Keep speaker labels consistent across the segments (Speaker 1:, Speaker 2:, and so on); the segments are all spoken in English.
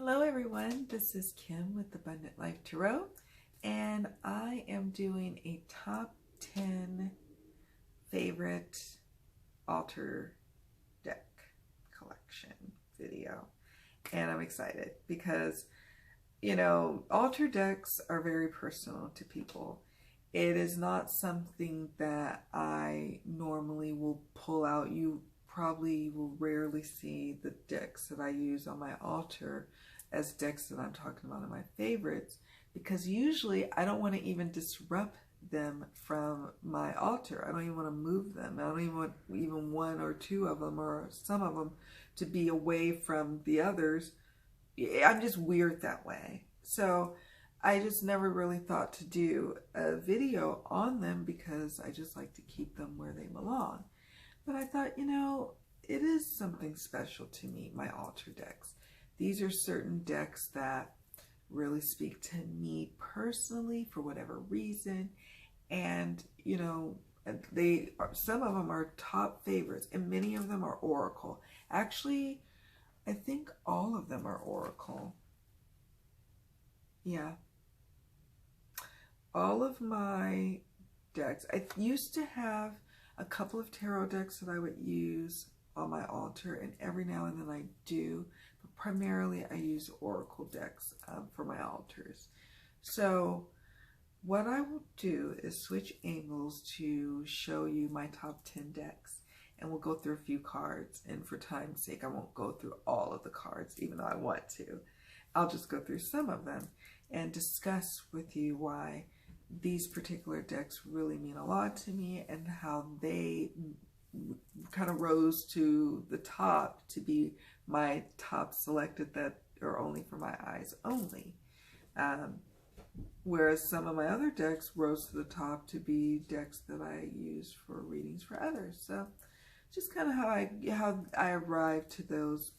Speaker 1: Hello everyone, this is Kim with Abundant Life Tarot, and I am doing a top 10 favorite altar deck collection video. And I'm excited because, altar decks are very personal to people. It is not something that I normally will pull out. You probably will rarely see the decks that I use on my altar as decks that I'm talking about in my favorites, because usually I don't want to even disrupt them from my altar. I don't even want to move them. I don't even want even one or two of them or some of them to be away from the others. I'm just weird that way. So I just never really thought to do a video on them because I just like to keep them where they belong. But I thought, it is something special to me, my altar decks. These are certain decks that really speak to me personally for whatever reason. And, some of them are top favorites and many of them are Oracle. Actually, I think all of them are Oracle. Yeah. All of my decks. I used to have a couple of tarot decks that I would use on my altar, and every now and then I do, but primarily I use Oracle decks for my altars. So what I will do is switch angles to show you my top 10 decks, and we'll go through a few cards, and for time's sake I won't go through all of the cards even though I want to. I'll just go through some of them and discuss with you why these particular decks really mean a lot to me and how they kind of rose to the top to be my top selected that are only for my eyes only. Whereas some of my other decks rose to the top to be decks that I use for readings for others. So just kind of how I arrived to those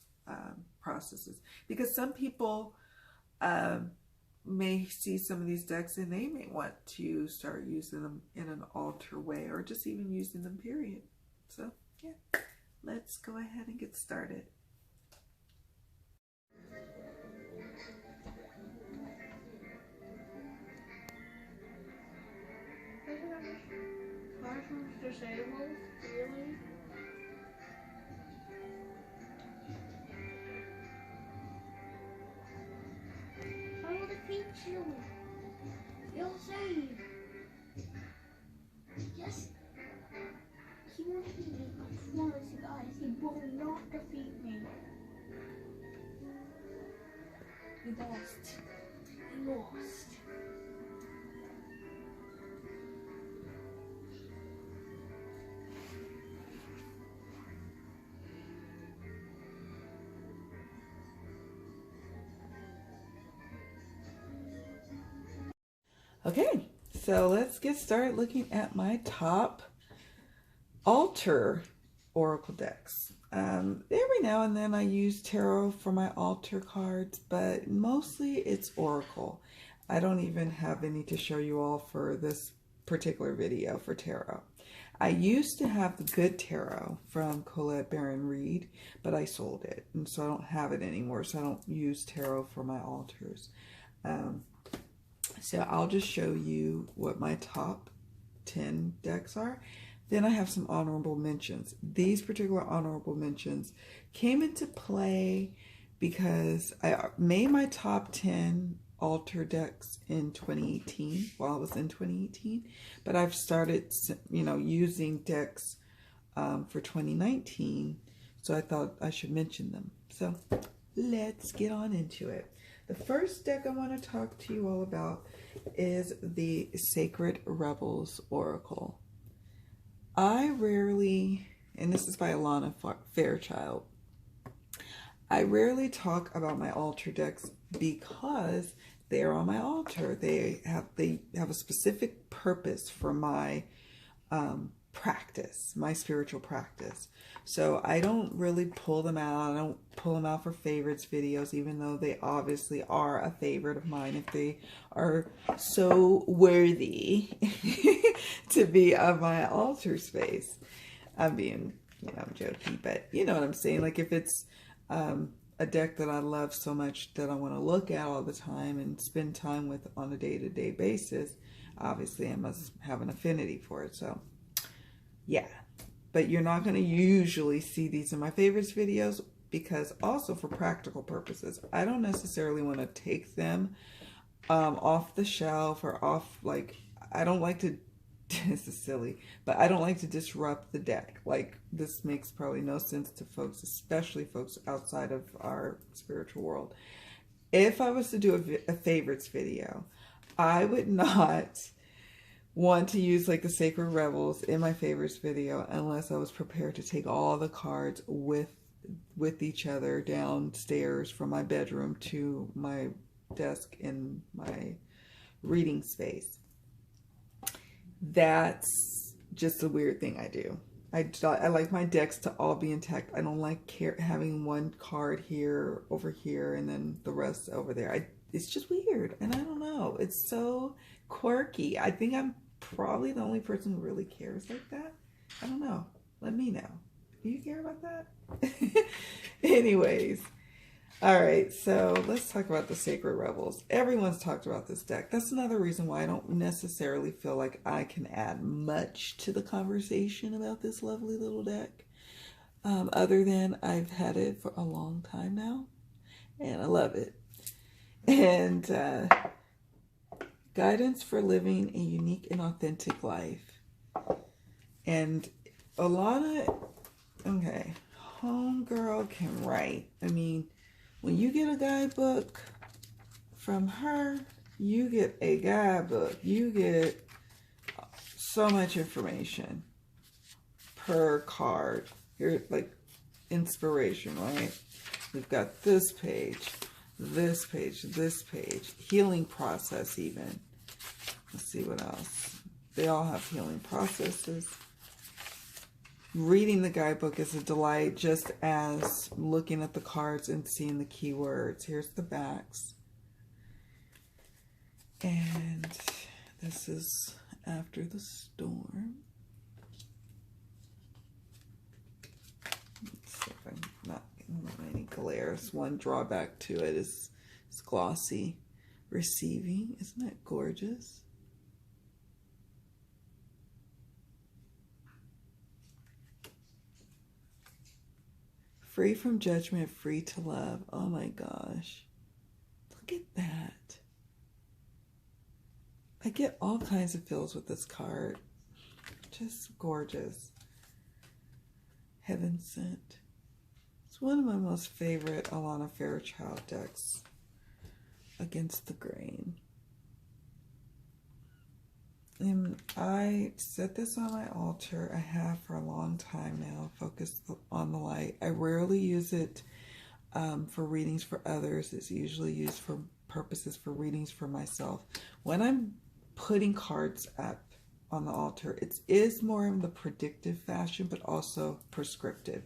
Speaker 1: processes. Because some people may see some of these decks and they may want to start using them in an altar way, or just even using them period. So yeah, let's go ahead and get started.
Speaker 2: Classrooms disabled? Really? I want to teach you. You'll see. Yes. He won't defeat me. I promise you guys, he will not defeat me. He lost. He lost.
Speaker 1: Okay, so let's get started looking at my top altar oracle decks. Every now and then I use tarot for my altar cards, but mostly it's oracle. I don't even have any to show you all for this particular video for tarot. I used to have the good tarot from Colette Baron Reid, but I sold it, and so I don't have it anymore, so I don't use tarot for my altars. So I'll just show you what my top 10 decks are. Then I have some honorable mentions. These particular honorable mentions came into play because I made my top 10 altar decks in 2018, while I was in 2018. But I've started, using decks for 2019. So I thought I should mention them. So let's get on into it. The first deck I want to talk to you all about is the Sacred Rebels Oracle. I rarely, and this is by Alana Fairchild, I rarely talk about my altar decks because they're on my altar. They have a specific purpose for my practice, my spiritual practice. So I don't really pull them out. I don't pull them out for favorites videos, even though they obviously are a favorite of mine if they are so worthy to be on my altar space. I'm being, I'm joking, but you know what I'm saying? Like if it's a a deck that I love so much that I want to look at all the time and spend time with on a day-to-day basis, obviously I must have an affinity for it. So yeah, but you're not going to usually see these in my favorites videos, because also for practical purposes, I don't necessarily want to take them off the shelf or off, like, I don't like to, this is silly, but I don't like to disrupt the deck. Like, this makes probably no sense to folks, especially folks outside of our spiritual world. If I was to do a favorites video, I would not want to use like the Sacred Rebels in my favorites video unless I was prepared to take all the cards with each other downstairs from my bedroom to my desk in my reading space. That's just a weird thing I do. I like my decks to all be intact. I don't like having one card here, over here, and then the rest over there. It's just weird, and I don't know. It's so quirky. I think I'm probably the only person who really cares like that. I don't know. Let me know. Do you care about that? Anyways. All right, so let's talk about the Sacred Rebels. Everyone's talked about this deck. That's another reason why I don't necessarily feel like I can add much to the conversation about this lovely little deck. Other than I've had it for a long time now, and I love it. And guidance for living a unique and authentic life. And Alana, okay, homegirl can write. I mean, when you get a guidebook from her, you get a guidebook. You get so much information per card. Here, like inspiration, right? We've got this page, this page, this page. Healing process even. Let's see what else. They all have healing processes. Reading the guidebook is a delight, just as looking at the cards and seeing the keywords. Here's the backs. And this is After the Storm. Let's see if I'm not getting any glares. One drawback to it is it's glossy. Receiving. Isn't that gorgeous? Free from judgment, free to love. Oh my gosh. Look at that. I get all kinds of feels with this card. Just gorgeous. Heaven Sent. It's one of my most favorite Alana Fairchild decks. Against the Grain. And I set this on my altar. I have for a long time now, focused on the light. I rarely use it for readings for others. It's usually used for purposes for readings for myself. When I'm putting cards up on the altar, it is more in the predictive fashion, but also prescriptive.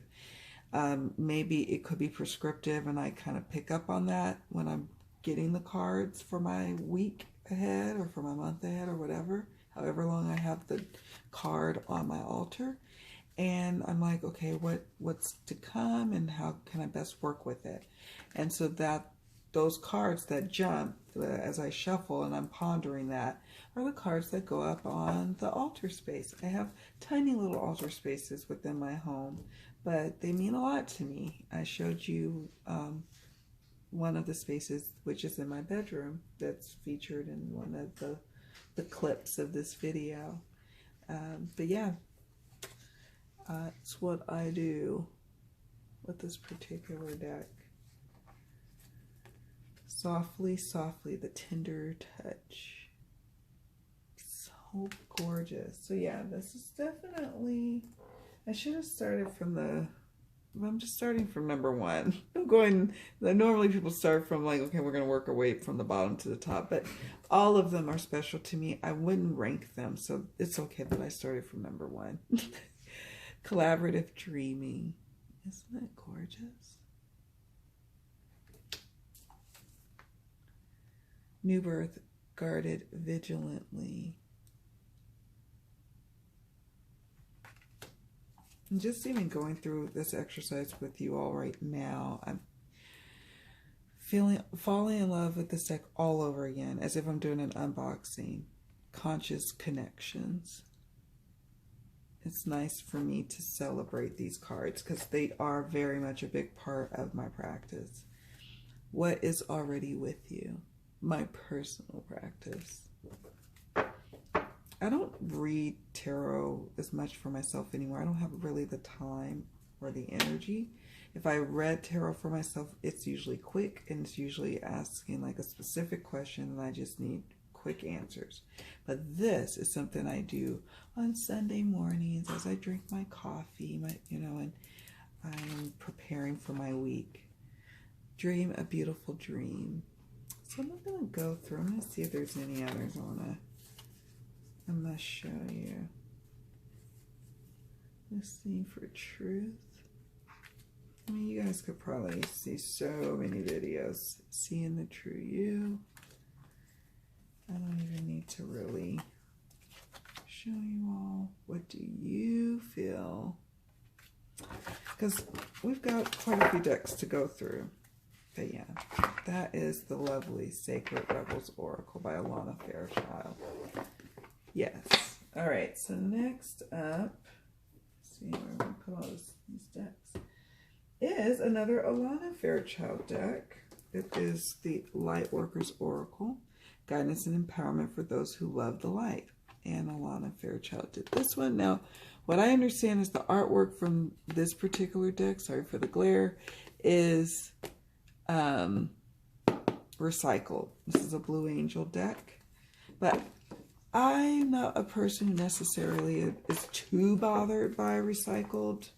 Speaker 1: Maybe it could be prescriptive and I kind of pick up on that when I'm getting the cards for my week ahead or for my month ahead or whatever. However long I have the card on my altar, and I'm like, okay, what's to come and how can I best work with it? And so that those cards that jump as I shuffle and I'm pondering that are the cards that go up on the altar space. I have tiny little altar spaces within my home, but they mean a lot to me. I showed you one of the spaces, which is in my bedroom, that's featured in one of the clips of this video. But yeah, it's what I do with this particular deck. Softly, softly, the tender touch. So gorgeous. So yeah, this is definitely, I should have started from the, I'm just starting from number one. I'm going, normally people start from like, okay, we're going to work our way from the bottom to the top, but all of them are special to me. I wouldn't rank them, so it's okay that I started from number one. Collaborative Dreaming. Isn't that gorgeous? New Birth, Guarded Vigilantly. And just even going through this exercise with you all right now, falling in love with this deck all over again, as if I'm doing an unboxing. Conscious Connections. It's nice for me to celebrate these cards because they are very much a big part of my practice. What is already with you? My personal practice. I don't read tarot as much for myself anymore. I don't have really the time or the energy. If I read tarot for myself, it's usually quick and it's usually asking like a specific question and I just need quick answers. But this is something I do on Sunday mornings as I drink my coffee, and I'm preparing for my week. Dream a beautiful dream. So I'm not gonna go through. I'm gonna see if there's any others I'm gonna show you. Listening for truth. I mean, you guys could probably see so many videos. Seeing the true you. I don't even need to really show you all. What do you feel? Because we've got quite a few decks to go through. But yeah, that is the lovely Sacred Rebels Oracle by Alana Fairchild. Yes. All right, so next up, let's see where I'm going to put all these decks, is another Alana Fairchild deck. It is the Lightworkers Oracle. Guidance and empowerment for those who love the light. And Alana Fairchild did this one. Now, what I understand is the artwork from this particular deck, sorry for the glare, is recycled. This is a Blue Angel deck. But I'm not a person who necessarily is too bothered by recycled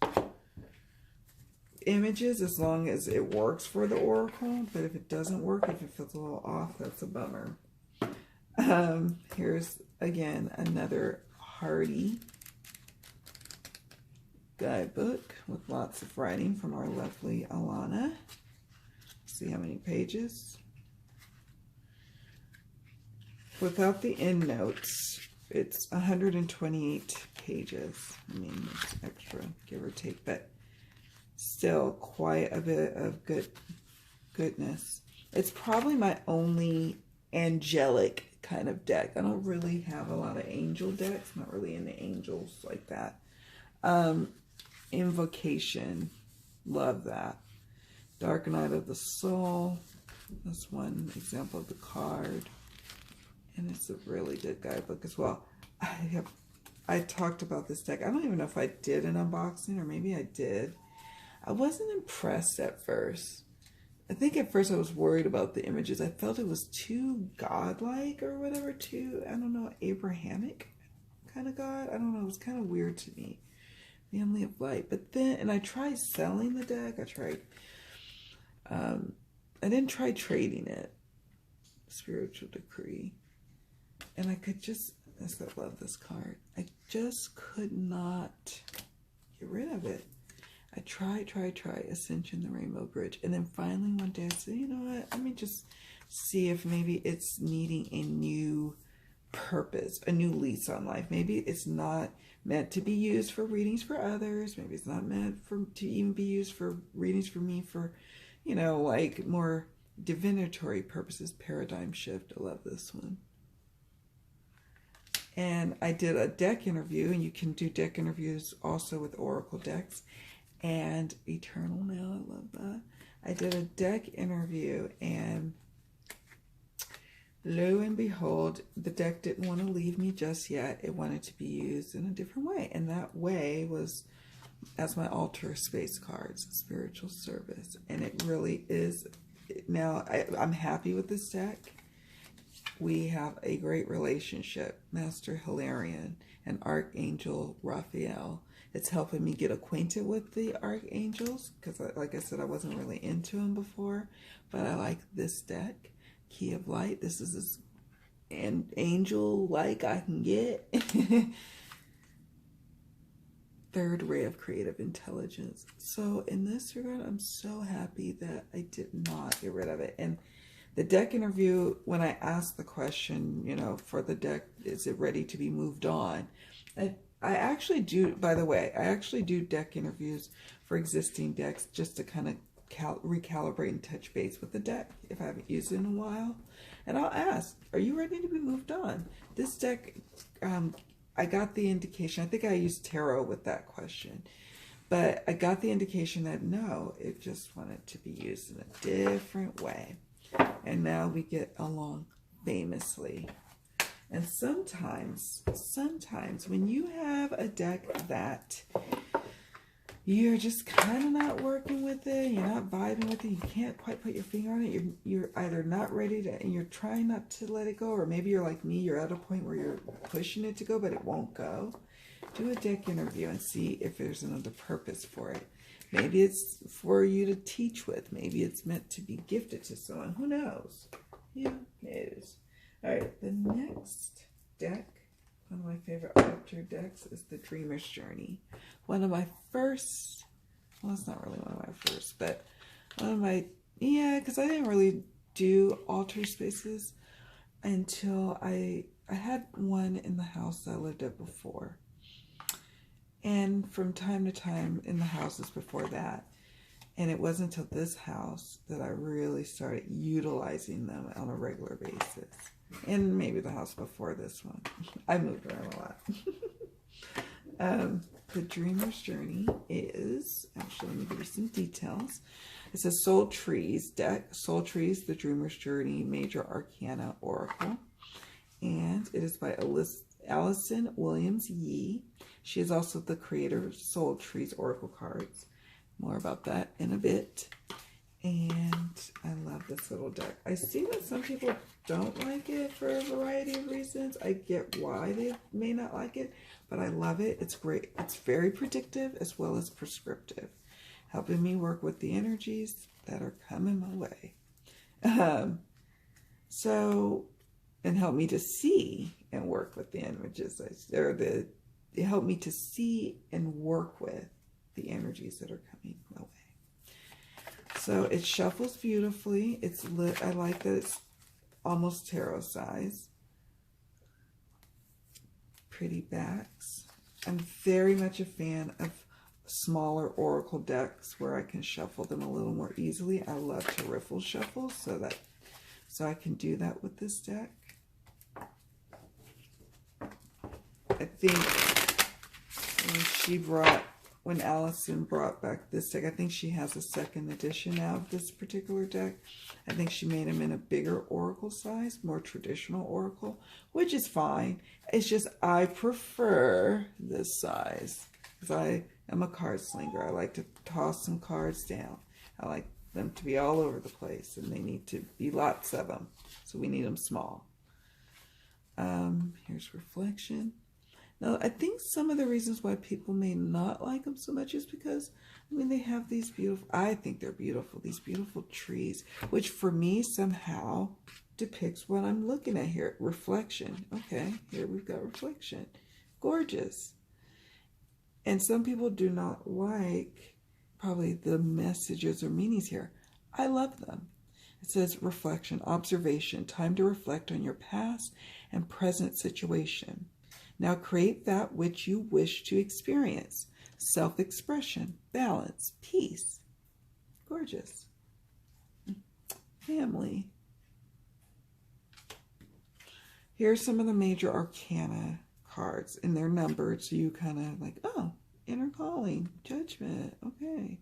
Speaker 1: images as long as it works for the Oracle. But if it doesn't work, if it feels a little off, that's a bummer. Here's again another Hardy guidebook with lots of writing from our lovely Alana. See how many pages. Without the endnotes, it's 128 pages. I mean, it's extra, give or take, but still quite a bit of goodness. It's probably my only angelic kind of deck. I don't really have a lot of angel decks. I'm not really into angels like that. Invocation, love that. Dark Night of the Soul, that's one example of the card, and it's a really good guidebook as well. I talked about this deck. I don't even know if I did an unboxing, or maybe I did. I wasn't impressed at first. I think at first I was worried about the images. I felt it was too godlike or whatever, too, I don't know, Abrahamic kind of god. I don't know, it was kind of weird to me. Family of Light. But then, and I tried selling the deck. I didn't try trading it. Spiritual Decree. And I could just, I still love this card. I just could not get rid of it. I tried. Ascension, the Rainbow Bridge. And then finally one day I said, you know what? Let me just see if maybe it's needing a new purpose, a new lease on life. Maybe it's not meant to be used for readings for others. Maybe it's not meant to even be used for readings for me for, you know, like more divinatory purposes. Paradigm Shift. I love this one. And I did a deck interview, and you can do deck interviews also with Oracle decks. And Eternal Now, I love that. I did a deck interview, and lo and behold, the deck didn't want to leave me just yet. It wanted to be used in a different way. And that way was as my altar space cards, Spiritual Service. And it really is. Now, I'm happy with this deck. We have a great relationship. Master Hilarion and Archangel Raphael. It's helping me get acquainted with the archangels because, like I said, I wasn't really into them before. But I like this deck. Key of Light. This is as angel-like I can get. Third Ray of Creative Intelligence. So in this regard, I'm so happy that I did not get rid of it. And the deck interview, when I asked the question, you know, for the deck, is it ready to be moved on? I actually do, by the way, I actually do deck interviews for existing decks just to kind of recalibrate and touch base with the deck if I haven't used it in a while. And I'll ask, are you ready to be moved on? This deck, I got the indication, I think I used tarot with that question, but I got the indication that no, it just wanted to be used in a different way. And now we get along famously. And sometimes when you have a deck that you're just kind of not working with it, you're not vibing with it, you can't quite put your finger on it, you're either not ready to, and you're trying not to let it go, or maybe you're like me, you're at a point where you're pushing it to go, but it won't go. Do a deck interview and see if there's another purpose for it. Maybe it's for you to teach with. Maybe it's meant to be gifted to someone. Who knows? Yeah, it is. All right, the next deck, one of my favorite altar decks, is the Dreamer's Journey. One of my first, well, it's not really one of my first, but one of my, yeah, because I didn't really do altar spaces until I had one in the house that I lived at before. And from time to time in the houses before that. And it wasn't until this house that I really started utilizing them on a regular basis. And maybe the house before this one. I moved around a lot. The Dreamer's Journey is, actually let me give you some details. It's a Soul Trees deck. Soul Trees, the Dreamer's Journey Major Arcana Oracle. And it is by Allison Williams Yee. She is also the creator of Soul Trees Oracle cards. More about that in a bit. And I love this little deck. I see that some people don't like it for a variety of reasons. I get why they may not like it, but I love it. It's great. It's very predictive as well as prescriptive, helping me work with the energies that are coming my way. And help me to see and work with the images, they help me to see and work with the energies that are coming my way. So it shuffles beautifully. It's lit. I like that it's almost tarot size. Pretty backs. I'm very much a fan of smaller oracle decks where I can shuffle them a little more easily. I love to riffle shuffle, so I can do that with this deck. I think when Allison brought back this deck, I think she has a second edition now of this particular deck. I think she made them in a bigger oracle size, more traditional oracle, which is fine. It's just I prefer this size because I am a card slinger. I like to toss some cards down. I like them to be all over the place, and they need to be lots of them. So we need them small. Here's Reflection. Now, I think some of the reasons why people may not like them so much is because, I mean, they have these beautiful, I think they're beautiful, these beautiful trees, which for me somehow depicts what I'm looking at here. Reflection. Okay, here we've got reflection. Gorgeous. And some people do not like probably the messages or meanings here. I love them. It says reflection, observation, time to reflect on your past and present situation. Now create that which you wish to experience. Self-expression, balance, peace. Gorgeous. Family. Here's some of the major arcana cards, and they're numbered, so you kind of like, oh, inner calling, judgment, okay.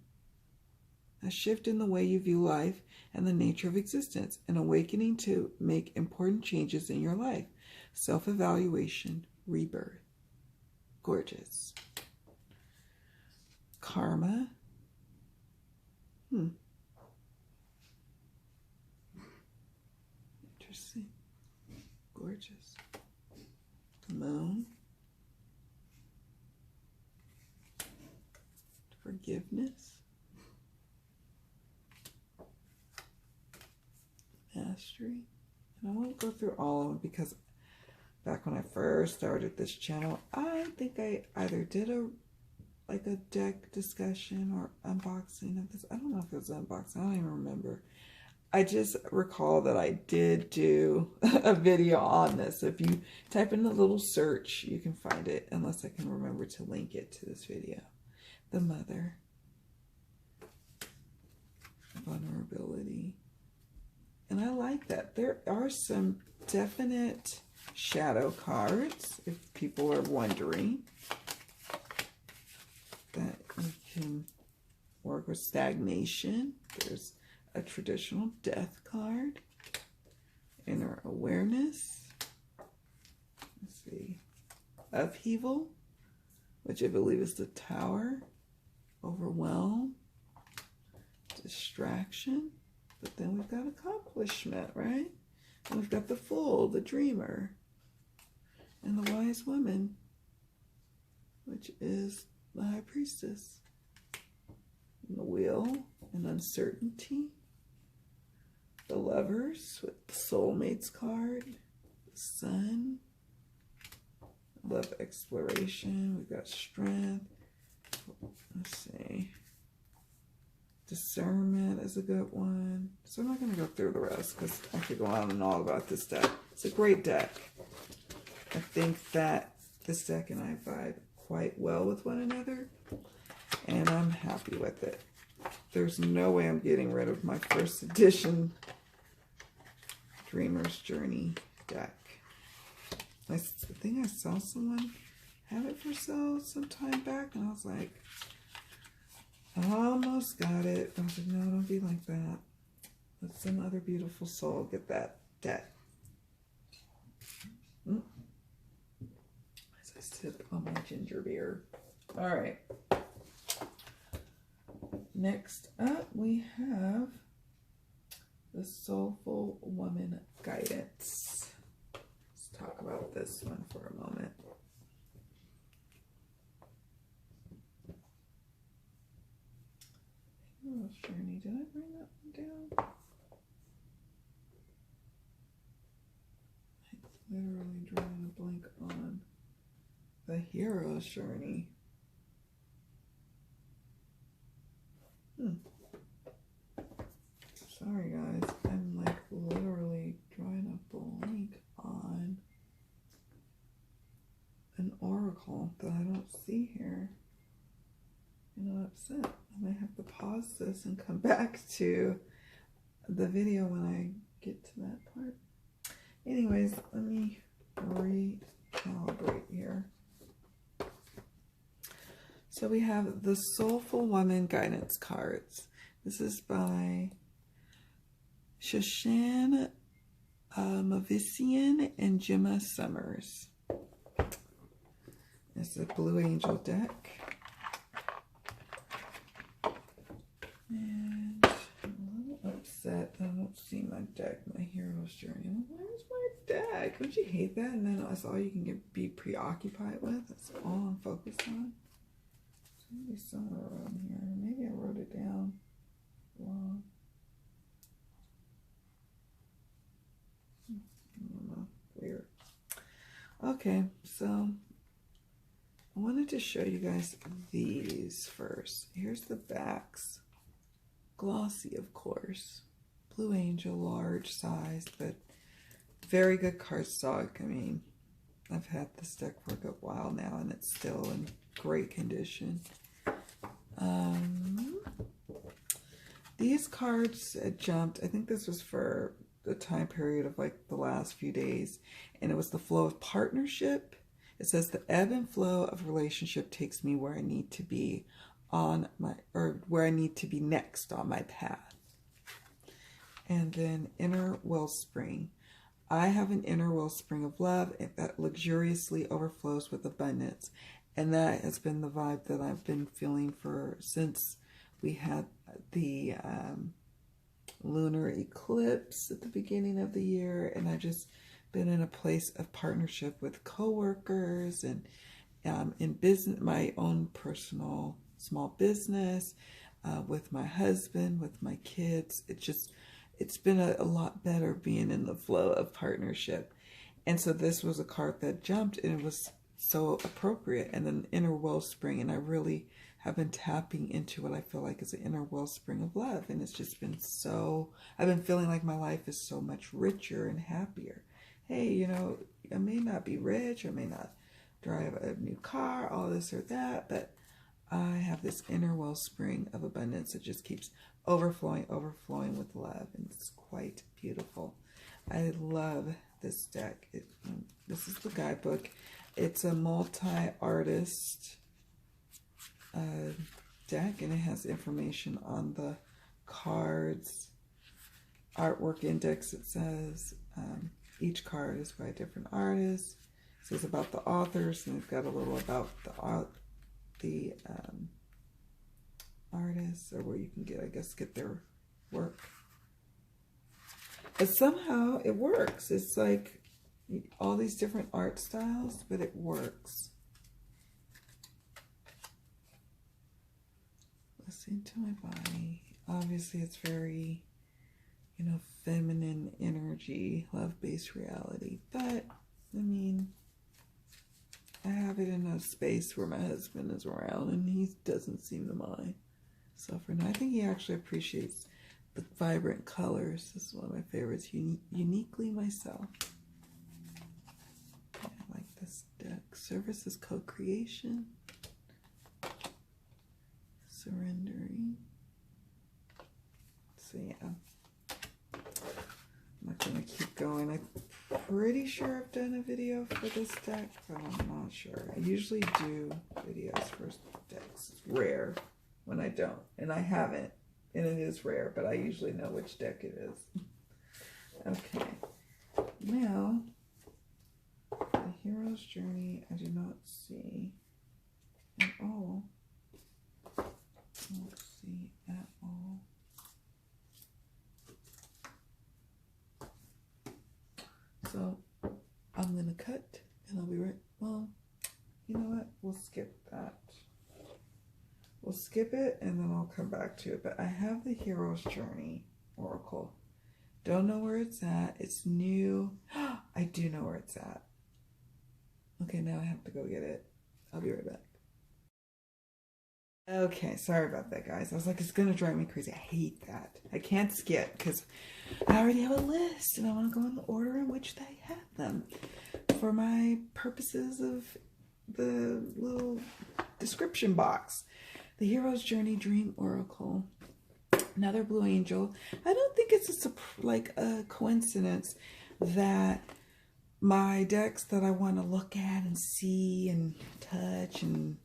Speaker 1: A shift in the way you view life and the nature of existence, an awakening to make important changes in your life, self-evaluation, rebirth. Gorgeous. Karma. Interesting. Gorgeous. Moon. Forgiveness. Mastery. And I won't go through all of them because back when I first started this channel, I think I either did a deck discussion or unboxing of this. I don't know if it was unboxing. I don't even remember. I just recall that I did do a video on this. So if you type in a little search, you can find it, unless I can remember to link it to this video. The Mother. stability. And I like that. There are some definite shadow cards, if people are wondering, that you can work with stagnation. There's a traditional death card, inner awareness. Let's see, upheaval, which I believe is the Tower, overwhelm, distraction, but then we've got accomplishment, right? And we've got the Fool, the Dreamer, and the Wise Woman, which is the High Priestess. And the Wheel and uncertainty. The Lovers with the Soulmates card. The Sun. Love exploration. We've got strength. Let's see. Discernment is a good one. So I'm not going to go through the rest because I could go on and on about this deck. It's a great deck. I think that this deck and I vibe quite well with one another, and I'm happy with it. There's no way I'm getting rid of my first edition Dreamer's Journey deck. I think I saw someone have it for sale some time back, and I was like, I almost got it. I was like, no, don't be like that. Let some other beautiful soul get that deck. As I sip on my ginger beer. All right. Next up, we have the Soulful Woman Guidance. Let's talk about this one for a moment. Oh, Journey, did I bring that one down? I'm literally drawing a blank on the Hero's Journey. Sorry guys, I'm like literally drawing a blank on an oracle that I don't see here. And I'm upset. I might have to pause this and come back to the video when I get to that part. Anyways, let me recalibrate here. So we have the Soulful Woman Guidance cards. This is by Shoshan Mavisian and Gemma Summers. It's a Blue Angel deck. And I'm a little upset that I don't see my deck, my Hero's Journey. Where's my deck? Don't you hate that? And then that's all you can be preoccupied with. That's all I'm focused on. It's maybe somewhere around here. Maybe I wrote it down wrong. I don't know. Weird. Okay, so I wanted to show you guys these first. Here's the backs. Glossy, of course. Blue Angel, large sized, but very good cardstock. I mean, I've had this deck for a good while now, and it's still in great condition. These cards jumped. I think this was for the time period of like the last few days, and it was the flow of partnership. It says the ebb and flow of relationship takes me where I need to be on my, or where I need to be next on my path. And then inner wellspring. I have an inner wellspring of love that luxuriously overflows with abundance. And that has been the vibe that I've been feeling for since we had the lunar eclipse at the beginning of the year. And I've just been in a place of partnership with coworkers and in business, my own personal small business, with my husband, with my kids. It's been a lot better being in the flow of partnership. And so this was a card that jumped, and it was so appropriate. And then inner wellspring, and I really have been tapping into what I feel like is an inner wellspring of love. And it's just been so, I've been feeling like my life is so much richer and happier. Hey, you know, I may not be rich, I may not drive a new car, all this or that, but I have this inner wellspring of abundance that just keeps overflowing, overflowing with love, and it's quite beautiful. I love this deck. This is the guidebook. It's a multi-artist deck, and it has information on the cards. Artwork index, it says. Each card is by a different artist. It says about the authors, and it's got a little about the artists, or where you can get, I guess, get their work. But somehow it works. It's like all these different art styles, but it works. Listen to my body. Obviously, it's very, you know, feminine energy, love-based reality. But, I mean, I have it in a space where my husband is around, and he doesn't seem to mind. So for now, I think he actually appreciates the vibrant colors. This is one of my favorites, uniquely myself. I like this deck. Service is co-creation. Surrendering. So yeah, I'm not gonna keep going. I'm pretty sure I've done a video for this deck, but I'm not sure. I usually do videos for decks. It's rare when I don't, and I haven't, and it is rare, but I usually know which deck it is. Okay, now the hero's journey I do not see at all. Don't see at all. So I'm gonna cut, and I'll be right. Well, you know what? We'll skip that. We'll skip it, and then I'll come back to it. But I have the Hero's Journey Oracle. Don't know where it's at. It's new. I do know where it's at. Okay, now I have to go get it. I'll be right back. Okay, sorry about that, guys. I was like, it's going to drive me crazy. I hate that. I can't skip because I already have a list, and I want to go in the order in which they have them for my purposes of the little description box. The Hero's Journey Dream Oracle. Another Blue Angel. I don't think it's a coincidence that my decks that I want to look at and see and touch and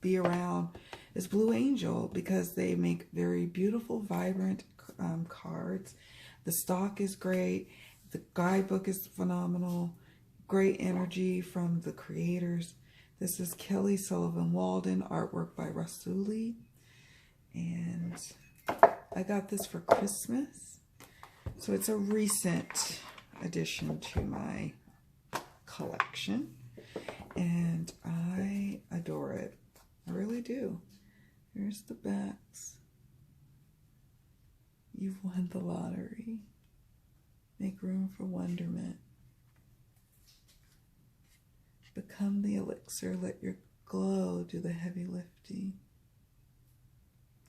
Speaker 1: be around is Blue Angel, because they make very beautiful, vibrant cards. The stock is great. The guidebook is phenomenal. Great energy from the creators. This is Kelly Sullivan Walden, artwork by Rasuli. And I got this for Christmas. So it's a recent addition to my collection. And I adore it. I really do. Here's the backs. You've won the lottery. Make room for wonderment. Become the elixir. Let your glow do the heavy lifting.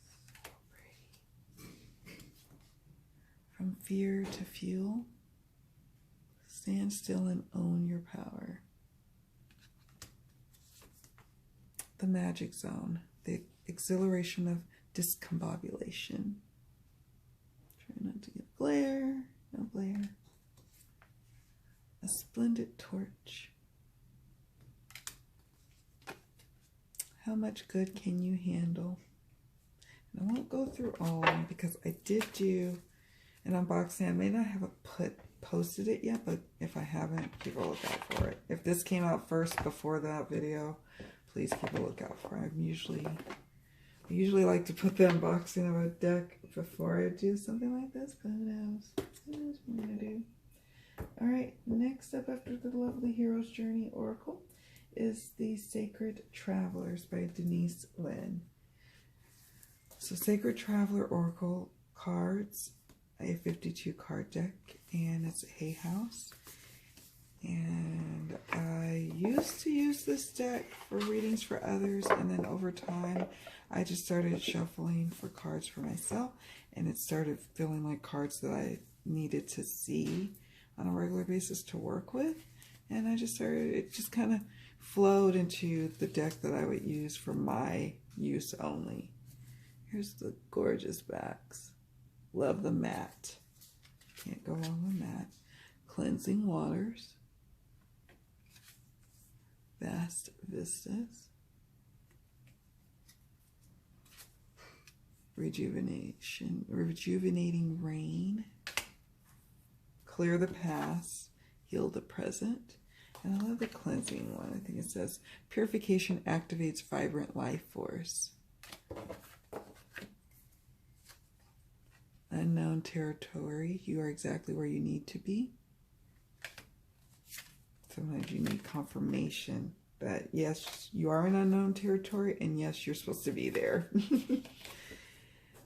Speaker 1: So pretty. From fear to fuel. Stand still and own your power. The magic zone. The exhilaration of discombobulation. Try not to get glare. No glare. A splendid torch. How much good can you handle? And I won't go through all of them because I did do an unboxing. I may not have posted it yet, but if I haven't, keep a lookout for it. If this came out first before that video, please keep a lookout for it. I usually like to put the unboxing of a deck before I do something like this, but who knows? Who knows what I'm going to do? Alright, next up after the lovely Hero's Journey Oracle is the Sacred Travelers by Denise Linn. So Sacred Traveler Oracle cards, a 52 card deck, and it's a Hay House. And I used to use this deck for readings for others, and then over time I just started shuffling for cards for myself, and it started feeling like cards that I needed to see on a regular basis to work with. And I just started, it just kind of flowed into the deck that I would use for my use only. Here's the gorgeous backs. Love the matte. Can't go wrong with matte. Cleansing waters. Vast vistas. Rejuvenating rain. Clear the past. Heal the present. And I love the cleansing one. I think it says, purification activates vibrant life force. Unknown territory. You are exactly where you need to be. Sometimes you need confirmation that, yes, you are in unknown territory, and yes, you're supposed to be there.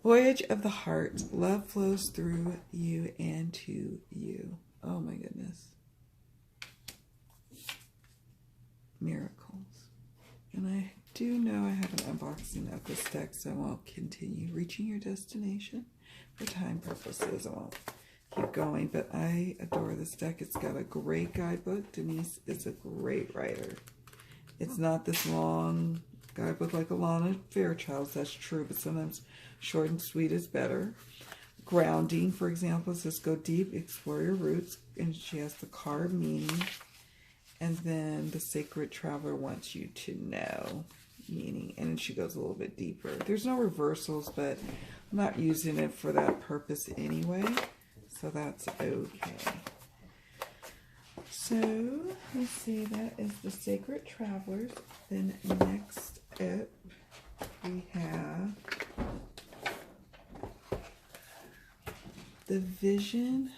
Speaker 1: Voyage of the heart. Love flows through you and to you. Oh my goodness. Miracles. And I do know I have an unboxing of this deck, so I won't continue. Reaching your destination for time purposes. I won't keep going, but I adore this deck. It's got a great guidebook. Denise is a great writer. It's not this long guidebook like Alana Fairchild's, that's true, but sometimes short and sweet is better. Grounding, for example, says go deep, explore your roots, and she has the card meaning. And then the Sacred Traveler wants you to know meaning, and then she goes a little bit deeper. There's no reversals, but I'm not using it for that purpose anyway, so that's okay. So, let's see, that is the Sacred Travelers. Then next up, we have the Vision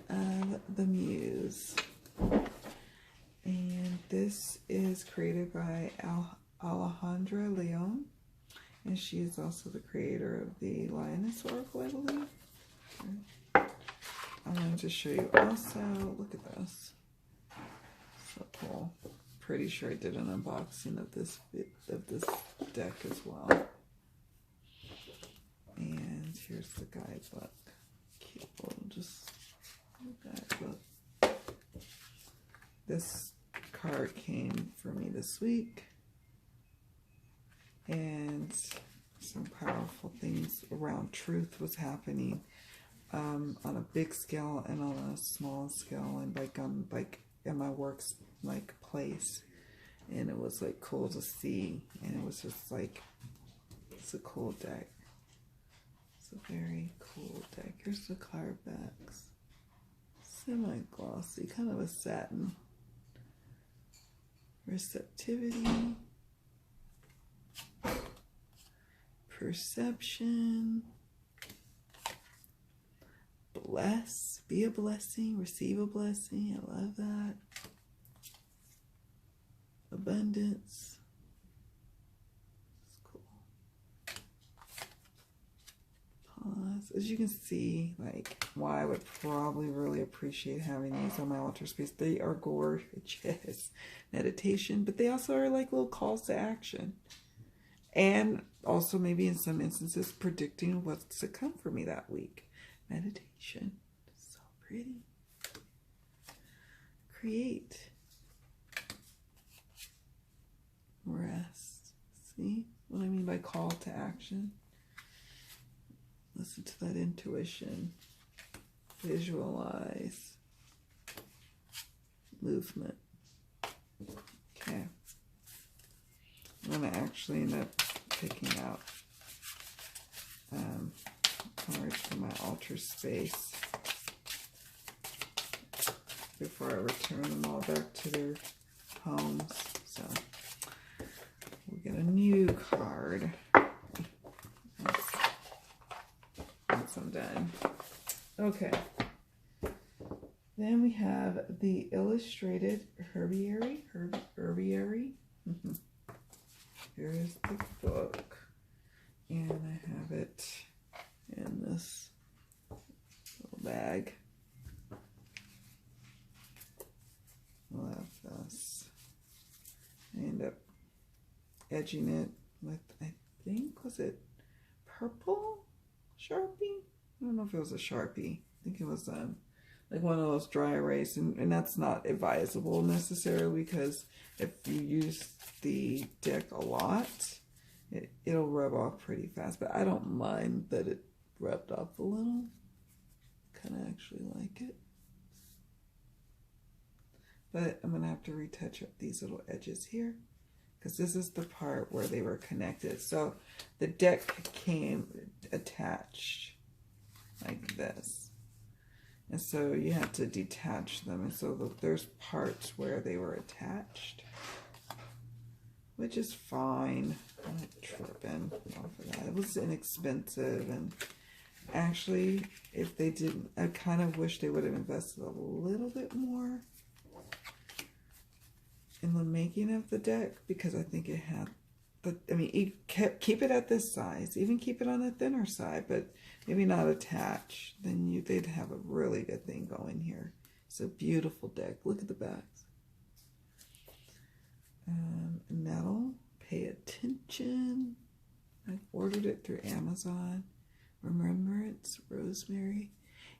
Speaker 1: of the Muse. And this is created by Alejandra Leon. And she is also the creator of the Lioness Oracle, I believe. I'm going to show you also, look at this. So cool. Pretty sure I did an unboxing of this deck as well. And here's the guidebook. Cute little just guidebook. This card came for me this week. And some powerful things around truth was happening on a big scale and on a small scale, and like in my works place, and it was like cool to see, and it was just like, it's a cool deck. It's a very cool deck. Here's the card backs. Semi-glossy, kind of a satin. Receptivity. Perception. Bless. Be a blessing. Receive a blessing. I love that. Abundance. It's cool. Pause. As you can see, like, why I would probably really appreciate having these on my altar space. They are gorgeous meditation, but they also are like little calls to action. And also maybe in some instances predicting what's to come for me that week. Meditation. So pretty. Create. Rest. See what I mean by call to action? Listen to that intuition. Visualize. Movement. Okay. I'm going to actually end up picking out cards for my altar space before I return them all back to their homes. So we'll get a new card once I'm done. Okay. Then we have the Illustrated Herbiary. Herbiary. Here's the book, and I have it in this little bag. Love this. I end up edging it with, I think, was it purple Sharpie? I don't know if it was a Sharpie. I think it was like one of those dry erase, and that's not advisable necessarily, because if you use the deck a lot, It'll rub off pretty fast, but I don't mind that it rubbed off a little. Kind of actually like it. But I'm going to have to retouch up these little edges here, because this is the part where they were connected. So the deck came attached like this. And so you have to detach them. And so there's parts where they were attached, which is fine. I'm not tripping off of that. It was inexpensive. And actually, if they didn't, I kind of wish they would have invested a little bit more in the making of the deck, because I think it had, but I mean, keep it at this size, even keep it on the thinner side, but maybe not attach. Then they'd have a really good thing going here. It's a beautiful deck. Look at the backs. Nettle, pay attention. I ordered it through Amazon. Remembrance, Rosemary.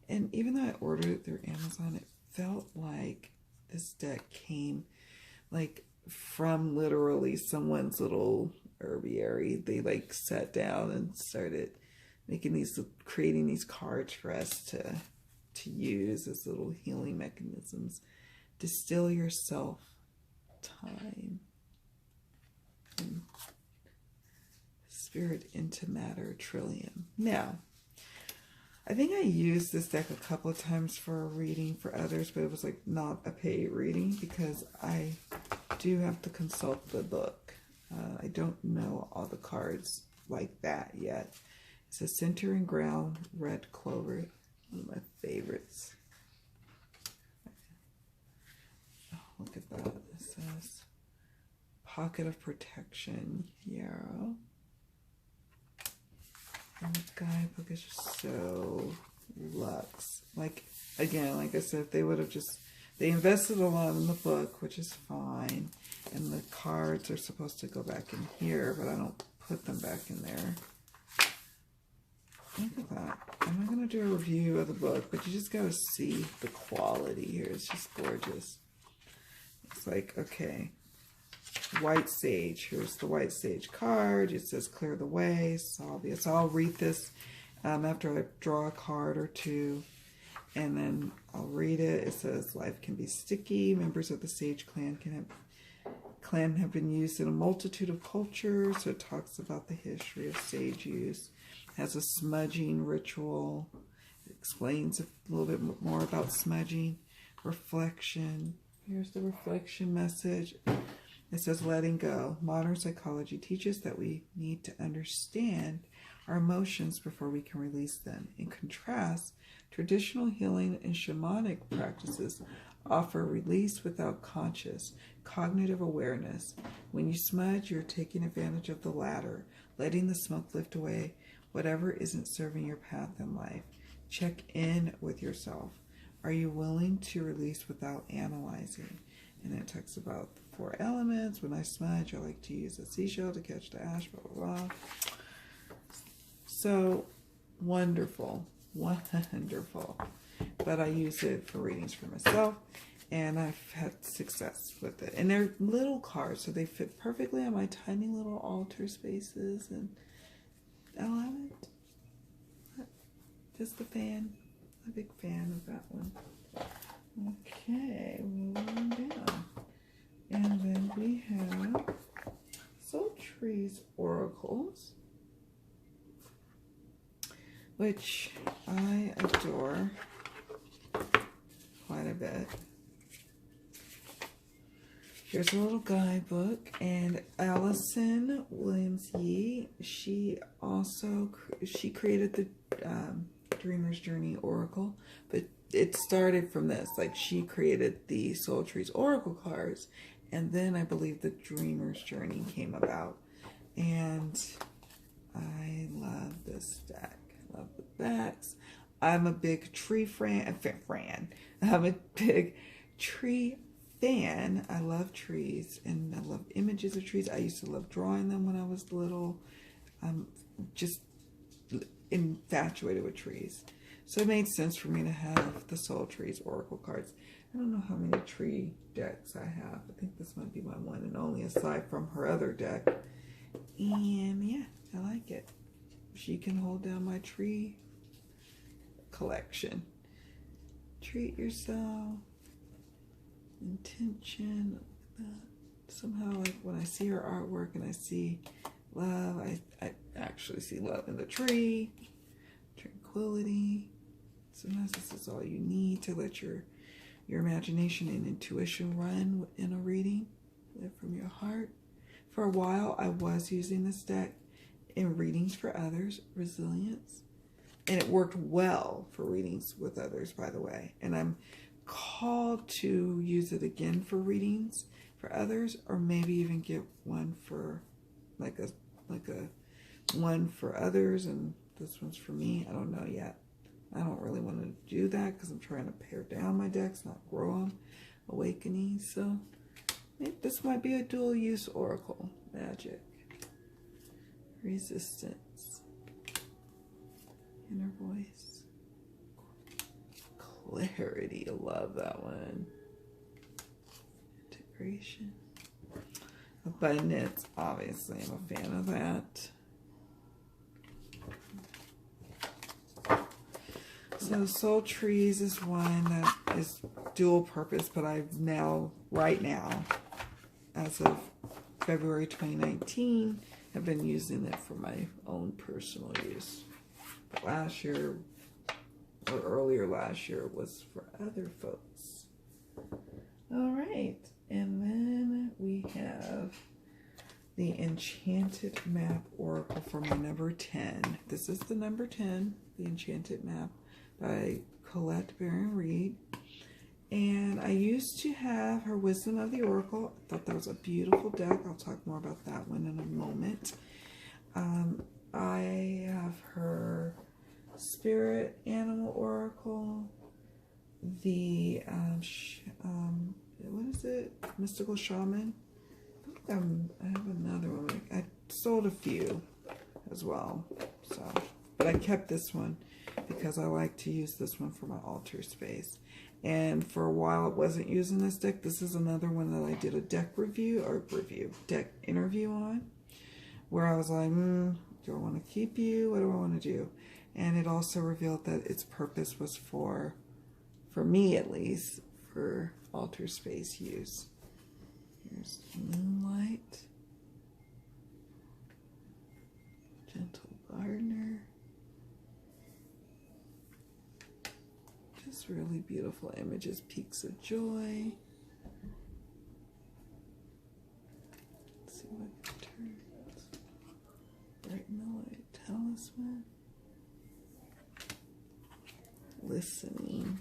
Speaker 1: And even though I ordered it through Amazon, it felt like this deck came like from literally someone's little herbiary. They like sat down and started creating these cards for us to use as little healing mechanisms. Distill yourself time and spirit into matter, trillium. Now, I think I used this deck a couple of times for a reading for others, but it was like not a paid reading because I do have to consult the book. I don't know all the cards like that yet. It's a center and ground red clover, one of my favorites. Oh, look at that. It says pocket of protection, yarrow. And the guidebook is just so luxe. Like, again, like I said, they would have they invested a lot in the book, which is fine. And the cards are supposed to go back in here, but I don't put them back in there. Look at that. I'm not going to do a review of the book, but you just got to see the quality here. It's just gorgeous. It's like, okay. White Sage. Here's the White Sage card. It says clear the way. It's obvious. So I'll read this after I draw a card or two, and then I'll read it. It says life can be sticky. Members of the Sage clan have been used in a multitude of cultures. So it talks about the history of sage use. It has a smudging ritual. It explains a little bit more about smudging. Reflection. Here's the reflection message. It says, letting go. Modern psychology teaches that we need to understand our emotions before we can release them. In contrast, traditional healing and shamanic practices offer release without conscious, cognitive awareness. When you smudge, you're taking advantage of the latter, letting the smoke lift away whatever isn't serving your path in life. Check in with yourself. Are you willing to release without analyzing? And it talks about the 4 elements. When I smudge, I like to use a seashell to catch the ash, blah, blah, blah. So, wonderful. Wonderful. But I use it for readings for myself, and I've had success with it. And they're little cards, so they fit perfectly on my tiny little altar spaces, and I love it. Just a fan. A big fan of that one. Okay, moving down. And then we have Soul Trees Oracles, which I adore quite a bit. Here's a little guidebook, and Allison Williams Yee, she created the Dreamer's Journey Oracle, but it started from this. Like, she created the Soul Trees Oracle cards, and then I believe the Dreamer's Journey came about. And I love this deck. I love the backs. I'm a big tree fan. I'm a big tree fan. I love trees, and I love images of trees. I used to love drawing them when I was little. I'm just infatuated with trees. So it made sense for me to have the Soul Trees Oracle cards. I don't know how many tree decks I have. I think this might be my one and only, aside from her other deck. And yeah, I like it. She can hold down my tree collection. Treat yourself. Intention. Somehow, like when I see her artwork and I see love, I actually see love in the tree. Tranquility. Sometimes this is all you need to let your imagination and intuition run in a reading. Live from your heart. For a while, I was using this deck in readings for others, resilience. And it worked well for readings with others, by the way. And I'm called to use it again for readings for others, or maybe even get one for like a one for others and this one's for me. I don't know yet. I don't really want to do that because I'm trying to pare down my decks, not grow them. Awakening. So maybe this might be a dual use oracle. Magic. Resistance. Inner voice. Clarity. I love that one. Integration. Abundance. Obviously, I'm a fan of that. So Soul Trees is one that is dual purpose, but I've now, right now, as of February 2019, have been using it for my own personal use. But last year, or earlier last year, was for other folks. All right, and then we have the Enchanted Map Oracle for my number 10. This is the number 10, the Enchanted Map, by Colette Baron-Reid. And I used to have her Wisdom of the Oracle. I thought that was a beautiful deck. I'll talk more about that one in a moment. I have her Spirit Animal Oracle, the what is it? Mystical Shaman. I have another one. I sold a few as well, so, but I kept this one because I like to use this one for my altar space. And for a while I wasn't using this deck. This is another one that I did a deck deck interview on, where I was like, do I want to keep you? What do I want to do? And it also revealed that its purpose was for me at least, for altar space use. Here's Moonlight. Gentle Gardener. Just really beautiful images. Peaks of Joy. Let's see what turns. Brighten the Light. Talisman. Listening.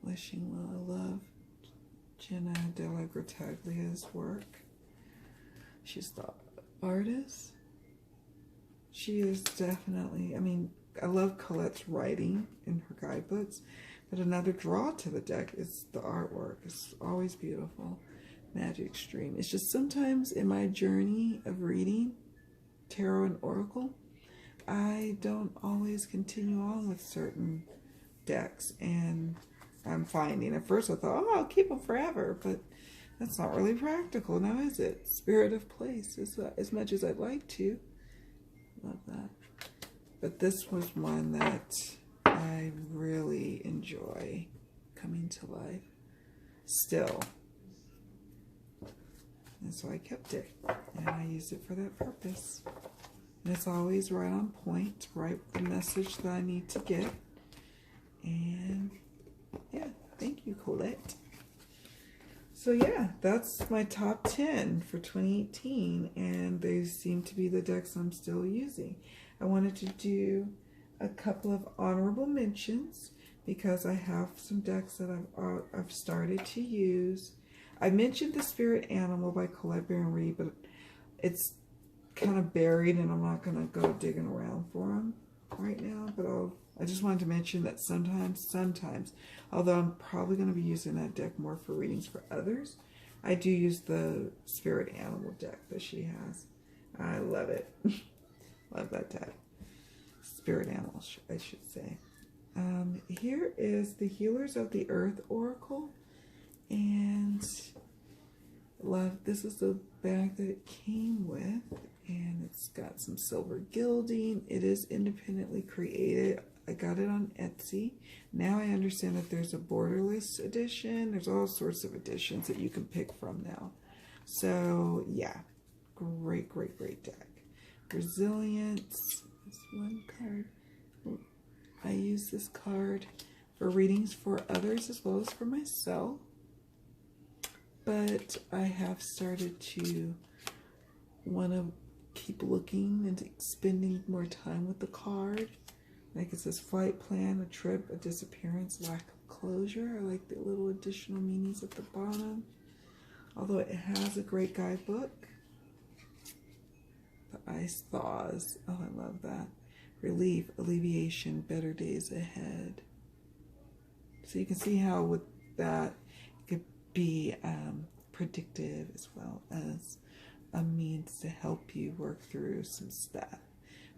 Speaker 1: Wishing Well. I love Jenna Della Grottaglia's work. She's the artist. She is definitely, I mean, I love Colette's writing in her guidebooks, but another draw to the deck is the artwork. It's always beautiful. Magic Stream. It's just sometimes in my journey of reading tarot and oracle, I don't always continue on with certain decks, and I'm finding, at first I thought, oh, I'll keep them forever, but that's not really practical now, is it? Spirit of Place, as much as I'd like to. Love that. But this was one that I really enjoy coming to life still. And so I kept it, and I used it for that purpose. And it's always right on point, right the message that I need to get. And yeah, thank you, Colette. So yeah, that's my top 10 for 2018, and they seem to be the decks I'm still using. I wanted to do a couple of honorable mentions because I have some decks that I've started to use. I mentioned the Spirit Animal by Colette Baron-Reid, but it's kind of buried, and I'm not going to go digging around for them right now. But I just wanted to mention that sometimes, although I'm probably going to be using that deck more for readings for others, I do use the Spirit Animal deck that she has. I love it. Love that deck. Spirit Animal, I should say. Here is the Healers of the Earth Oracle. And Love, this is the bag that it came with, and it's got some silver gilding. It is independently created. I got it on Etsy. Now I understand that there's a borderless edition. There's all sorts of editions that you can pick from now. So yeah, great, great, great deck. Resilience, this one card. I use this card for readings for others as well as for myself. But I have started to want to keep looking and spending more time with the card. Like it says flight plan, a trip, a disappearance, lack of closure. I like the little additional meanings at the bottom. Although it has a great guidebook. The ice thaws. Oh, I love that. Relief, alleviation, better days ahead. So you can see how with that it could be predictive as well as a means to help you work through some stuff.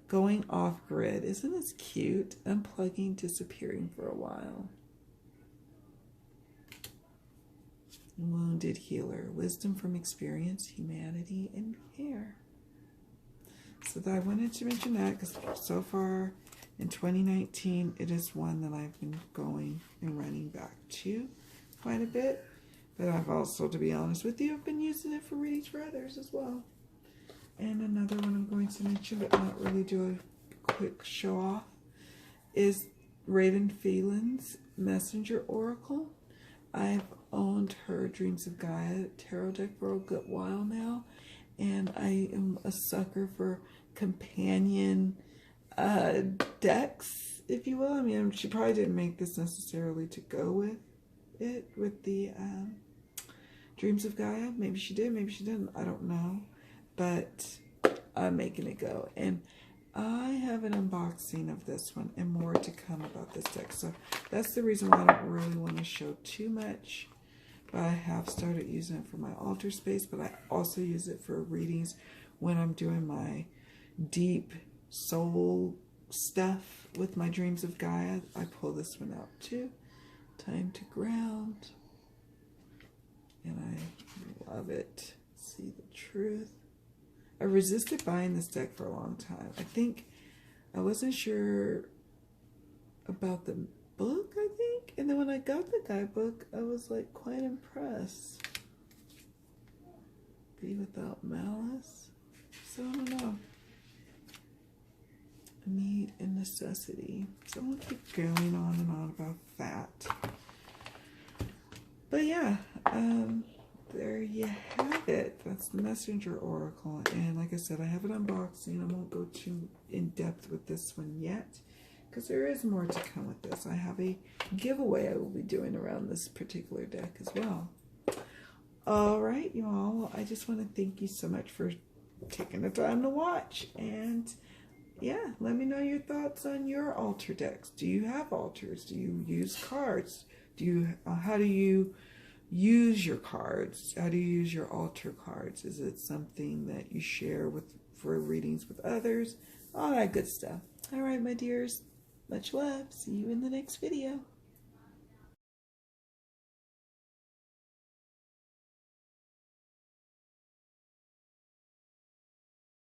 Speaker 1: Going off grid. Isn't this cute? Unplugging, disappearing for a while. Wounded healer. Wisdom from experience, humanity, and care. So I wanted to mention that because so far in 2019, it is one that I've been going and running back to quite a bit. But I've also, to be honest with you, I've been using it for readings for others as well. And another one I'm going to mention, but not really do a quick show off, is Raven Phelan's Messenger Oracle. I've owned her Dreams of Gaia tarot deck for a good while now, and I am a sucker for companion decks, if you will. I mean, she probably didn't make this necessarily to go with it, with the Dreams of Gaia. Maybe she did, maybe she didn't, I don't know. But I'm making it go. And I have an unboxing of this one and more to come about this deck. So that's the reason why I don't really want to show too much. But I have started using it for my altar space. But I also use it for readings when I'm doing my deep soul stuff with my Dreams of Gaia. I pull this one out too. Time to ground. And I love it. See the truth. I resisted buying this deck for a long time. I think I wasn't sure about the book, I think. And then when I got the guidebook, I was like quite impressed. Be without malice. So I don't know. Need and necessity. So I'm going to keep going on and on about that. But yeah, there you have it. That's the Messenger Oracle. And like I said, I have an unboxing. I won't go too in depth with this one yet because there is more to come with this. I have a giveaway I will be doing around this particular deck as well. All right, you all. I just want to thank you so much for taking the time to watch. And yeah, let me know your thoughts on your altar decks. Do you have altars? Do you use cards? Do you? How do you use your cards? How do you use your altar cards? Is it something that you share for readings with others? All that good stuff. All right, my dears. Much love. See you in the next video.